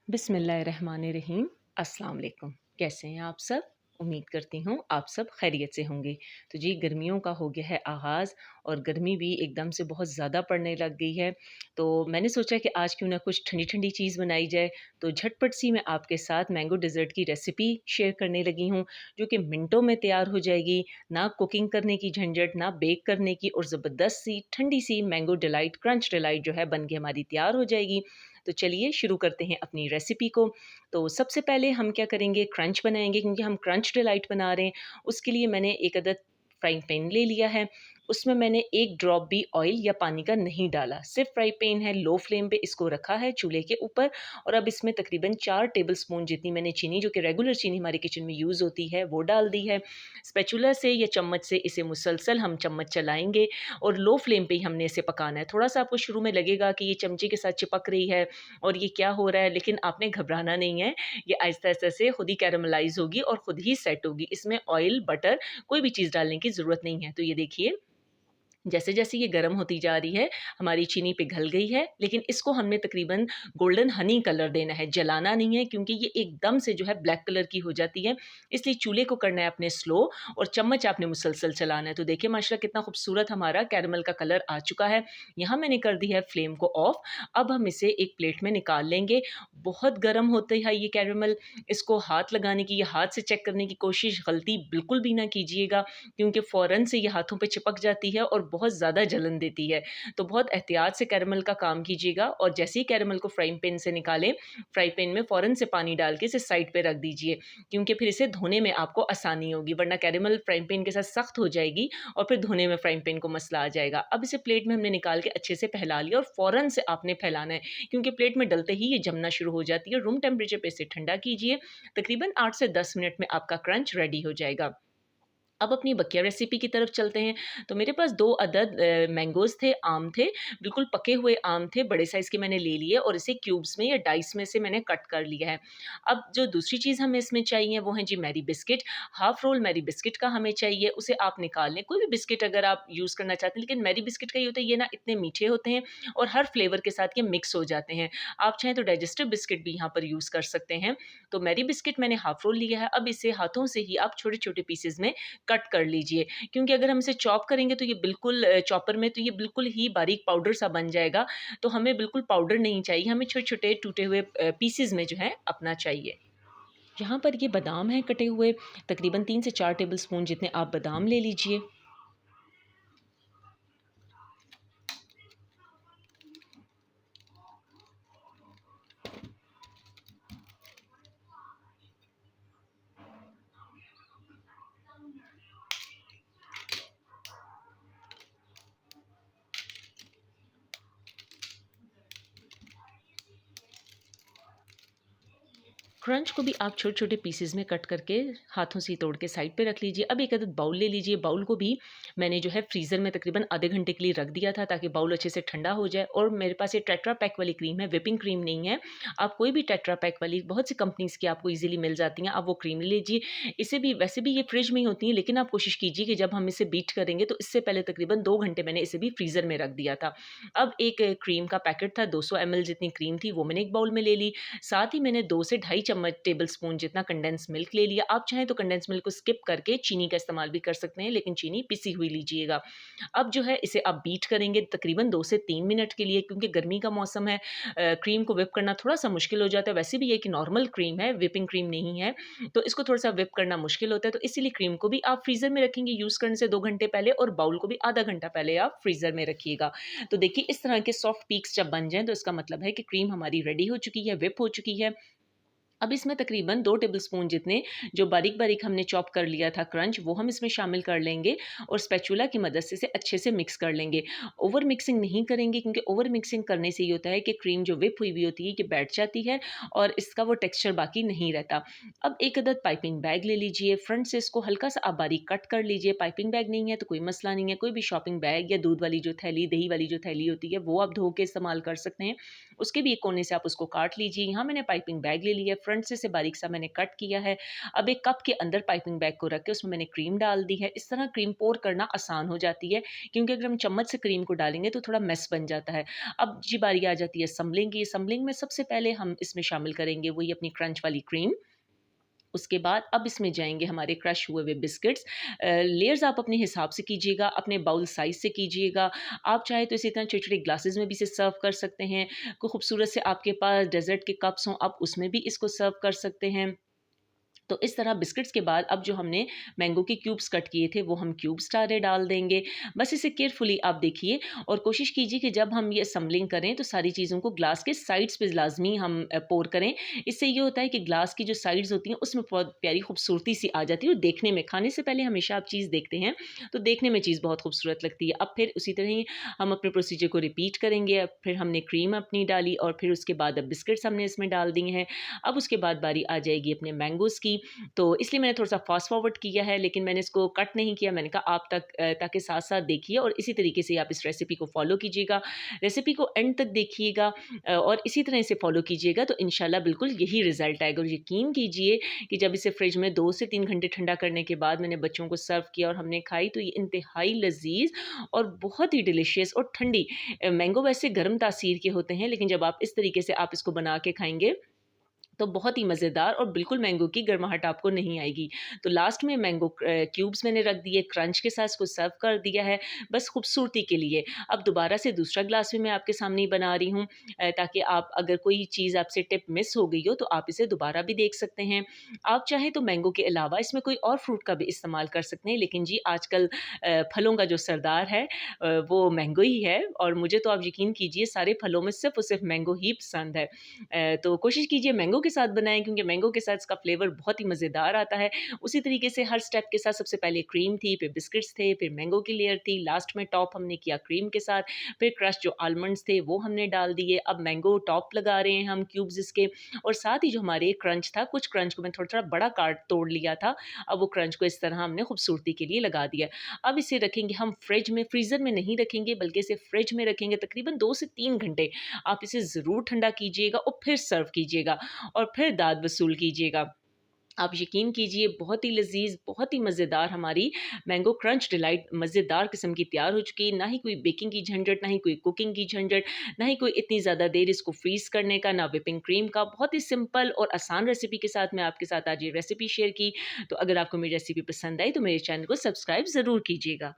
बिस्मिल्लाहिर्रहमानिर्रहीम। अस्सलाम वालेकुम। कैसे हैं आप सब? उम्मीद करती हूँ आप सब खैरियत से होंगे। तो जी गर्मियों का हो गया है आगाज़ और गर्मी भी एकदम से बहुत ज़्यादा पड़ने लग गई है। तो मैंने सोचा कि आज क्यों ना कुछ ठंडी-ठंडी चीज़ बनाई जाए। तो झटपट सी मैं आपके साथ मैंगो डेज़र्ट की रेसिपी शेयर करने लगी हूँ, जो कि मिनटों में तैयार हो जाएगी। ना कुकिंग करने की झंझट, ना बेक करने की और ज़बरदस्त सी ठंडी सी मैंगो डिलाइट, क्रंच डिलाइट जो है बन के हमारी तैयार हो जाएगी। तो चलिए शुरू करते हैं अपनी रेसिपी को। तो सबसे पहले हम क्या करेंगे, क्रंच बनाएँगे क्योंकि हम क्रंच डिलाइट बना रहे हैं। उसके लिए मैंने एक अदद फ्राइंग पैन ले लिया है। उसमें मैंने 1 ड्रॉप भी ऑयल या पानी का नहीं डाला। सिर्फ़ फ्राई पैन है, लो फ्लेम पे इसको रखा है चूल्हे के ऊपर और अब इसमें तकरीबन 4 टेबलस्पून जितनी मैंने चीनी, जो कि रेगुलर चीनी हमारे किचन में यूज़ होती है, वो डाल दी है। स्पैचुला से या चम्मच से इसे मुसलसल हम चम्मच चलाएँगे और लो फ्लेम पे ही हमने इसे पकाना है। थोड़ा-सा आपको शुरू में लगेगा कि ये चमचे के साथ चिपक रही है और ये क्या हो रहा है, लेकिन आपने घबराना नहीं है। ये आहिस्ता-आहिस्ता से खुद ही कैरेमलाइज़ होगी और खुद ही सेट होगी। इसमें ऑयल, बटर कोई भी चीज़ डालने की ज़रूरत नहीं है। तो ये देखिए जैसे-जैसे ये गर्म होती जा रही है, हमारी चीनी पिघल गई है, लेकिन इसको हमने तकरीबन गोल्डन हनी कलर देना है, जलाना नहीं है क्योंकि ये एकदम से जो है ब्लैक कलर की हो जाती है। इसलिए चूल्हे को करना है अपने स्लो और चम्मच आपने मुसलसल चलाना है। तो देखिए माशाल्लाह कितना खूबसूरत हमारा कैरेमल का कलर आ चुका है। यहाँ मैंने कर दी है फ्लेम को ऑफ। अब हम इसे एक प्लेट में निकाल लेंगे। बहुत गर्म होते है ये कैरेमल, इसको हाथ लगाने की या हाथ से चेक करने की कोशिश गलती बिल्कुल भी ना कीजिएगा क्योंकि फ़ौरन से ये हाथों पे चिपक जाती है और बहुत ज़्यादा जलन देती है। तो बहुत एहतियात से कैरेमल का काम कीजिएगा और जैसे ही कैरेमल को फ्राइंग पैन से निकालें, फ्राई पैन में फ़ौरन से पानी डाल के इसे साइड पे रख दीजिए क्योंकि फिर इसे धोने में आपको आसानी होगी, वरना कैरेमल फ्राइंग पैन के साथ सख्त हो जाएगी और फिर धोने में फ्राइंग पैन को मसला आ जाएगा। अब इसे प्लेट में हमने निकाल के अच्छे से फैला लिया और फ़ौरन से आपने फैलाना है क्योंकि प्लेट में डलते ही ये जमना शुरू हो जाती है। रूम टेम्परेचर पे इसे ठंडा कीजिए, तकरीबन 8 से 10 मिनट में आपका क्रंच रेडी हो जाएगा। अब अपनी बकिया रेसिपी की तरफ चलते हैं। तो मेरे पास 2 अदद मैंगोज़ थे, आम थे, बिल्कुल पके हुए आम थे, बड़े साइज़ के मैंने ले लिए और इसे क्यूब्स में या डाइस में से मैंने कट कर लिया है। अब जो दूसरी चीज़ हमें इसमें चाहिए वो है जी Marie biscuit. Half roll Marie biscuit का हमें चाहिए, उसे आप निकाल लें। कोई भी बिस्किट अगर आप यूज़ करना चाहते हैं, लेकिन मैरी बिस्किट का ये होता है ये ना इतने मीठे होते हैं और हर फ्लेवर के साथ ये मिक्स हो जाते हैं। आप चाहें तो डाइजेस्टिव बिस्किट भी यहाँ पर यूज़ कर सकते हैं। तो मैरी बिस्किट मैंने हाफ़ रोल लिया है, अब इसे हाथों से ही आप छोटे-छोटे पीसेज़ में कट कर लीजिए क्योंकि अगर हम इसे चॉप करेंगे तो ये बिल्कुल चॉपर में तो ये बिल्कुल ही बारीक पाउडर सा बन जाएगा। तो हमें बिल्कुल पाउडर नहीं चाहिए, हमें छोटे-छोटे टूटे हुए पीसेज़ में जो है अपना चाहिए। यहाँ पर ये बादाम हैं कटे हुए, तकरीबन 3 से 4 टेबलस्पून जितने आप बादाम ले लीजिए। क्रंच को भी आप छोटे-छोटे पीसेज़ में कट करके हाथों से ही तोड़ के साइड पे रख लीजिए। अब एक अदद बाउल ले लीजिए, बाउल को भी मैंने जो है फ्रीज़र में तकरीबन आधे घंटे के लिए रख दिया था ताकि बाउल अच्छे से ठंडा हो जाए और मेरे पास ये टेट्रा पैक वाली क्रीम है, व्हिपिंग क्रीम नहीं है। आप कोई भी टेट्रा पैक वाली बहुत सी कंपनीज़ की आपको ईज़िली मिल जाती हैं, आप वो क्रीम ले लीजिए। इसे भी वैसे भी ये फ्रिज में ही होती हैं, लेकिन आप कोशिश कीजिए कि जब हम इसे बीट करेंगे तो इससे पहले तकरीबन 2 घंटे मैंने इसे भी फ्रीज़र में रख दिया था। अब एक क्रीम का पैकेट था, 200 एमएल जितनी क्रीम थी वो मैंने एक बाउल में ले ली। साथ ही मैंने 2 से ढाई चम्मच टेबलस्पून जितना कंडेंस मिल्क ले लिया। आप चाहें तो कंडेंस मिल्क को स्किप करके चीनी का इस्तेमाल भी कर सकते हैं, लेकिन चीनी पिसी हुई लीजिएगा। अब जो है इसे आप बीट करेंगे तकरीबन 2 से 3 मिनट के लिए क्योंकि गर्मी का मौसम है। क्रीम को व्हिप करना थोड़ा-सा मुश्किल हो जाता है। वैसे भी ये एक नॉर्मल क्रीम है, व्हिपिंग क्रीम नहीं है, तो इसको थोड़ा-सा व्हिप करना मुश्किल होता है। तो इसीलिए क्रीम को भी आप फ्रीज़र में रखेंगे यूज़ करने से 2 घंटे पहले और बाउल को भी आधा घंटा पहले आप फ्रीज़र में रखिएगा। तो देखिए इस तरह के सॉफ्ट पीक्स जब बन जाएँ तो इसका मतलब है कि क्रीम हमारी रेडी हो चुकी है, व्हिप हो चुकी है। अब इसमें तकरीबन 2 टेबलस्पून जितने जो बारीक-बारीक हमने चॉप कर लिया था क्रंच, वो हम इसमें शामिल कर लेंगे और स्पैचुला की मदद से इसे अच्छे से मिक्स कर लेंगे। ओवर मिक्सिंग नहीं करेंगे क्योंकि ओवर मिक्सिंग करने से ये होता है कि क्रीम जो व्हिप हुई होती है, ये बैठ जाती है और इसका वो टेक्सचर बाकी नहीं रहता। अब एक अदद पाइपिंग बैग ले लीजिए, फ्रंट से इसको हल्का-सा आप बारीक कट कर लीजिए। पाइपिंग बैग नहीं है तो कोई मसला नहीं है, कोई भी शॉपिंग बैग या दूध वाली जो थैली, दही वाली जो थैली होती है, वो आप धो के इस्तेमाल कर सकते हैं। उसके भी एक कोने से आप उसको काट लीजिए। यहाँ मैंने पाइपिंग बैग ले लिया है, फ्रंट से बारीक सा मैंने कट किया है। अब एक कप के अंदर पाइपिंग बैग को रख के उसमें मैंने क्रीम डाल दी है। इस तरह क्रीम पोर करना आसान हो जाती है, क्योंकि अगर हम चम्मच से क्रीम को डालेंगे तो थोड़ा मेस बन जाता है। अब जी बारी आ जाती है सम्बलिंग की। सम्बलिंग में सबसे पहले हम इसमें शामिल करेंगे वही अपनी क्रंच वाली क्रीम। उसके बाद अब इसमें जाएँगे हमारे क्रश हुए हुए बिस्किट्स। लेयर्स आप अपने हिसाब से कीजिएगा, अपने बाउल साइज़ से कीजिएगा। आप चाहे तो इसी तरह छोटे-छोटे ग्लासेस में भी इसे सर्व कर सकते हैं। कोई खूबसूरत से आपके पास डेज़र्ट के कप्स हों, आप उसमें भी इसको सर्व कर सकते हैं। तो इस तरह बिस्किट्स के बाद अब जो हमने मैंगो के क्यूब्स कट किए थे वो हम क्यूब्स सारे डाल देंगे। बस इसे केयरफुली आप देखिए और कोशिश कीजिए कि जब हम ये असम्बलिंग करें तो सारी चीज़ों को ग्लास के साइड्स पे लाज़मी हम पोर करें। इससे ये होता है कि ग्लास की जो साइड्स होती हैं उसमें बहुत प्यारी खूबसूरती सी आ जाती है और देखने में, खाने से पहले हमेशा आप चीज़ देखते हैं तो देखने में चीज़ बहुत खूबसूरत लगती है। अब फिर उसी तरह ही हम अपने प्रोसीजर को रिपीट करेंगे। अब फिर हमने क्रीम अपनी डाली और फिर उसके बाद अब बिस्किट्स हमने इसमें डाल दिए हैं। अब उसके बाद बारी आ जाएगी अपने मैंगोज़ की। तो इसलिए मैंने थोड़ा-सा फ़ास्ट फ़ॉरवर्ड किया है, लेकिन मैंने इसको कट नहीं किया। मैंने कहा आप ताकि साथ-साथ देखिए और इसी तरीके से आप इस रेसिपी को फ़ॉलो कीजिएगा। रेसिपी को एंड तक देखिएगा और इसी तरह इसे फ़ॉलो कीजिएगा तो इंशाल्लाह बिल्कुल यही रिज़ल्ट आएगा। और यकीन कीजिए कि जब इसे फ्रिज में 2 से 3 घंटे ठंडा करने के बाद मैंने बच्चों को सर्व किया और हमने खाई तो ये इंतहाई लज़ीज़ और बहुत ही डिलिशियस और ठंडी। मैंगो वैसे गर्म तासीर के होते हैं, लेकिन जब आप इस तरीके से आप इसको बना के खाएँगे तो बहुत ही मज़ेदार और बिल्कुल मैंगो की गर्माहट आपको नहीं आएगी। तो लास्ट में मैंगो क्यूब्स मैंने रख दिए, क्रंच के साथ इसको सर्व कर दिया है, बस खूबसूरती के लिए। अब दोबारा से दूसरा ग्लास भी मैं आपके सामने ही बना रही हूँ ताकि आप अगर कोई चीज़ आपसे टिप मिस हो गई हो तो आप इसे दोबारा भी देख सकते हैं। आप चाहें तो मैंगो के अलावा इसमें कोई और फ्रूट का भी इस्तेमाल कर सकते हैं, लेकिन जी आजकल फलों का जो सरदार है वो मैंगो ही है और मुझे तो आप यकीन कीजिए सारे फलों में सिर्फ़ और सिर्फ़ मैंगो ही पसंद है। तो कोशिश कीजिए मैंगो के साथ बनाएँ क्योंकि मैंगो के साथ इसका फ्लेवर बहुत ही मज़ेदार आता है। उसी तरीके से हर स्टेप के साथ सबसे पहले क्रीम थी, फिर बिस्किट्स थे, फिर मैंगो की लेयर थी, लास्ट में टॉप हमने किया क्रीम के साथ, फिर क्रश जो आलमंड्स थे वो हमने डाल दिए। अब मैंगो टॉप लगा रहे हैं हम क्यूब्स इसके और साथ ही जो हमारे क्रंच था, कुछ क्रंच को मैं थोड़ा-थोड़ा बड़ा काट तोड़ लिया था। अब वो क्रंच को इस तरह हमने खूबसूरती के लिए लगा दिया। अब इसे रखेंगे हम फ्रिज में, फ्रीज़र में नहीं रखेंगे बल्कि इसे फ्रिज में रखेंगे तकरीबन 2 से 3 घंटे। आप इसे ज़रूर ठंडा कीजिएगा और फिर सर्व कीजिएगा और फिर दाद वसूल कीजिएगा। आप यकीन कीजिए बहुत ही लज़ीज़, बहुत ही मज़ेदार हमारी मैंगो क्रंच डिलाइट मज़ेदार किस्म की तैयार हो चुकी है। ना ही कोई बेकिंग की झंझट, ना ही कोई कुकिंग की झंझट, ना ही कोई इतनी ज़्यादा देर इसको फ्रीज़ करने का, ना व्हिपिंग क्रीम का। बहुत ही सिंपल और आसान रेसिपी के साथ मैं आपके साथ आज ये रेसिपी शेयर की। तो अगर आपको मेरी रेसिपी पसंद आई तो मेरे चैनल को सब्सक्राइब ज़रूर कीजिएगा।